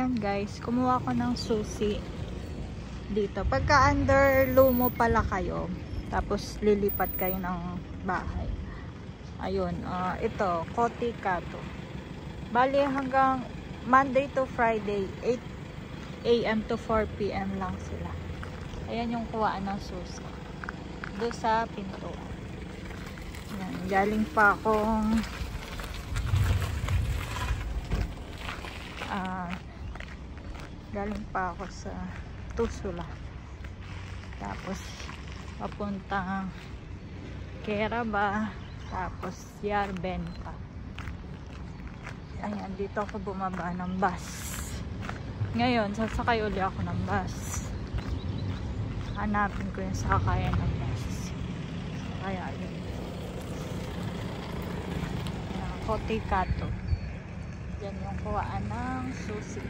Ayan guys, kumuha ko ng susi dito. Pagka under Lumo pala kayo, tapos lilipat kayo ng bahay. Ayun, ito, Kotika to. Bali hanggang Monday to Friday, 8 AM to 4 PM lang sila. Ayan yung kuhaan ng susi. Doon sa pinto. Ayan, galing pa akong sa Tusula. Tapos papuntang Keraba, tapos Yarben pa. Ayan, dito ako bumaba ng bus. Ngayon, sasakay uli ako ng bus. Hanapin ko yung sakayan ng bus. Kaya yun. Kotika to. Yan yung kuhaan ng susi.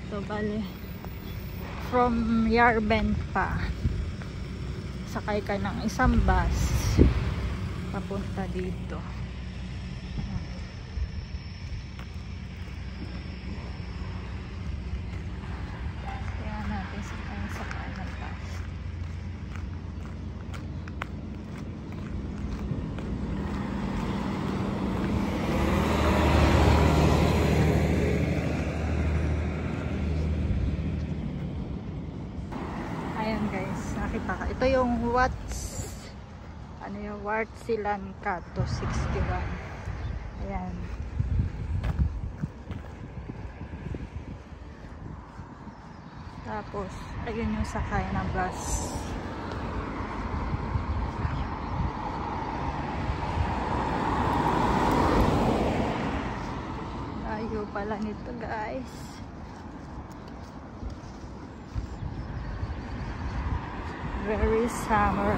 Ito bali from Yarben pa, sakay ka ng isang bus papunta dito. Kaya natin sakay ng bus. Ayan guys, nakita ka. Ito yung Wartsilan Kato 61. Ayan. Tapos, ayun yung sakay ng bus. Layo pala nito guys. Very summer.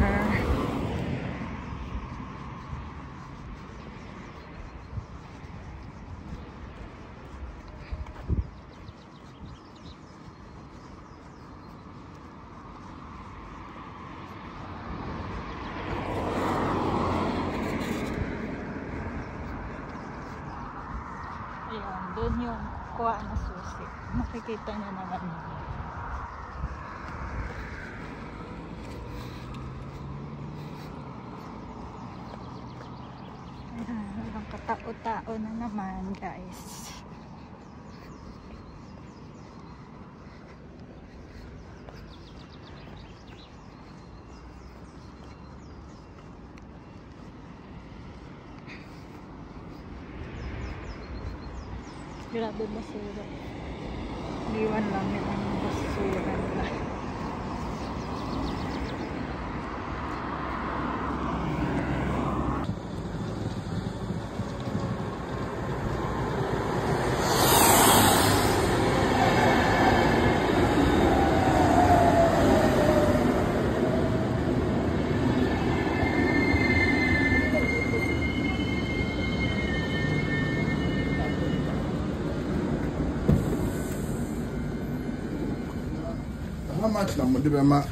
Ayan, doon yung kuha na susi. Makikita niya naman. Walang katao-tao na naman guys. Grabe basura. Liwan lang yung basura nila. How much number do we make?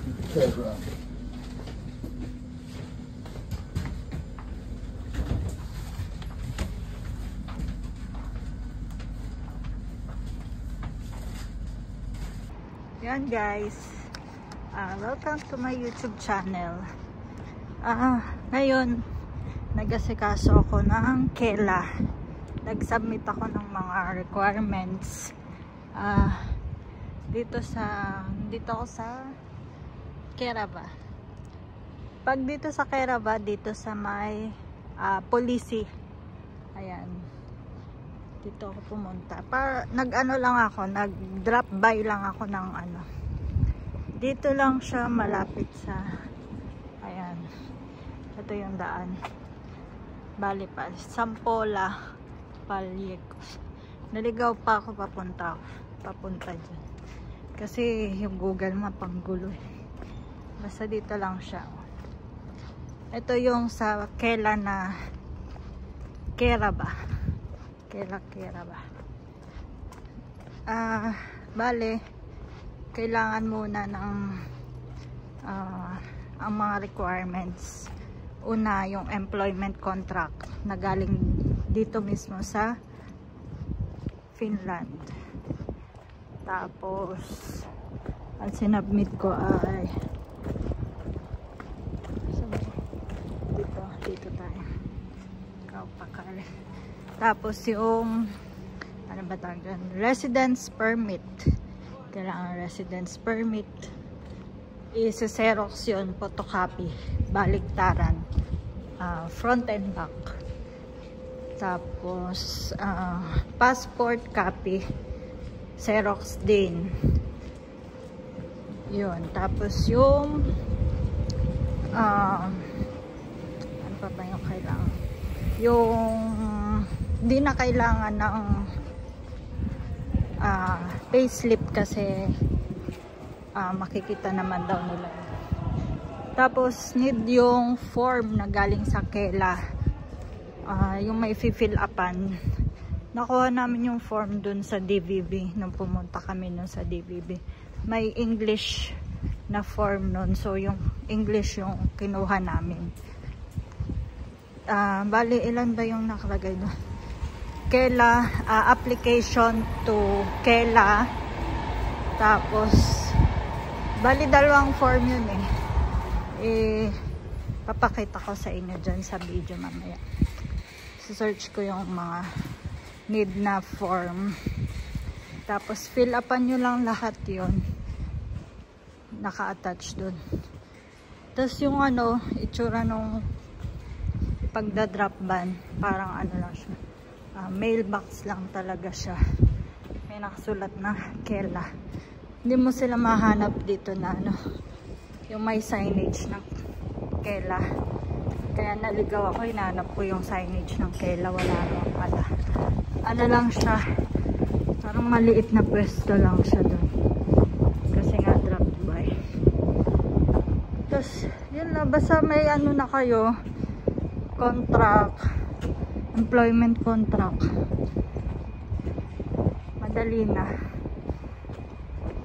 Yan guys, welcome to my YouTube channel. Ngayon nag-asikaso ako ng Kela. Nag-submit ako ng mga requirements dito ako sa Keraba. Pag dito sa Keraba, dito sa may Polisi. Ayan. Dito ako pumunta. Nag-ano lang ako, nag-drop by lang ako ng ano. Dito lang siya malapit sa, ayan. Ito yung daan. Bali pa, Sampola, Palyecos. Naligaw pa ako papunta dyan. Kasi yung Google Map ang gulo. Basta dito lang siya. Ito yung sa Kela na Keraba. Keraba. Bale, kailangan muna ng ang mga requirements. Una, yung employment contract na galing dito mismo sa Finland. Tapos ang sinubmit ko ay dito tayo. Kaupakal. Tapos yung ano ba tawag dyan? Residence permit. Kailangan residence permit. Isa-xerox yun, photocopy. Baliktaran. Front and back. Tapos passport copy. Xerox din. Yun. Tapos yung ano pa ba yung kailangan? Yung hindi na kailangan ng payslip kasi makikita naman daw nila. Tapos need yung form na galing sa KELA, yung may fill upan. Nakuha namin yung form dun sa DVB nung pumunta kami nun sa DVB. May English na form nun, so yung English yung kinuha namin. Bali ilan ba yung nakalagay doon? KELA, application to KELA. Tapos bali dalawang form yun papakita ko sa inyo dyan sa video mamaya. Search ko yung mga need na form. Tapos fill upan nyo lang lahat yun, naka-attach dun. Tapos yung ano, itsura nung pagda-drop ban, parang ano lang siya, mailbox lang talaga siya. May nakasulat na KELA. Hindi mo sila mahanap dito na ano, yung may signage ng KELA. Kaya naligaw ako, hinahanap ko yung signage ng KELA. Wala nang pala. Ano lang siya, parang maliit na pwesto lang siya doon. Kasi nga drop by. Tapos yun na, basta may ano na kayo, contract, employment contract, madali na.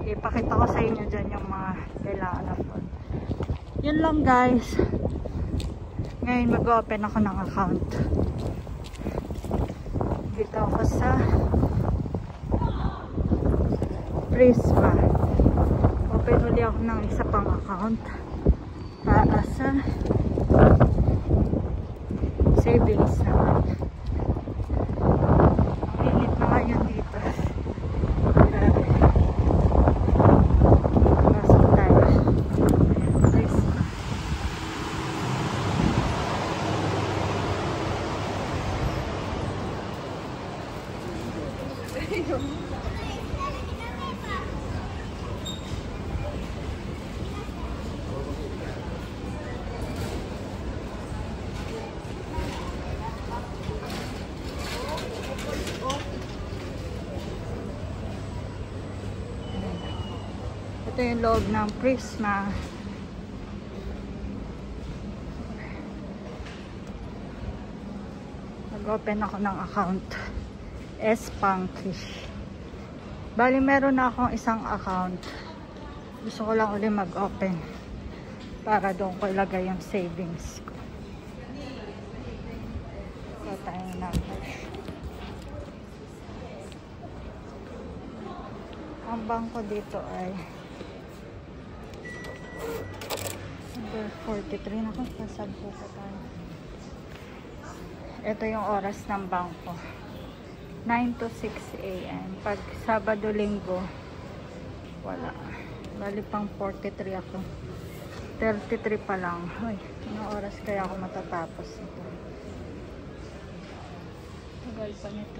Ipakita ko sa inyo dyan yung mga kailangan na po. Yun lang guys. Ngayon mag-open ako ng account. Dito ako sa Prisma. Open ulit ako ng isa pang account para sa savings naman. Ang init na ngayon dito. Grabe. Pasok tayo. Prisma. Ito yung loob ng Prisma. Nag-open ako ng account. S-Punkish. Bali meron na akong isang account. Gusto ko lang ulit mag-open para doon ko ilagay yung savings ko. So tayo numbers. Ang bangko dito ay number 43. Naku, pasagpo pa tayo. Ito yung oras ng bangko. 9 to 6 AM. Pag Sabado, Linggo, wala. Bali pang 43 ako. 33 pa lang. Uy, anong oras kaya ako matatapos ito? Tagal pa nito.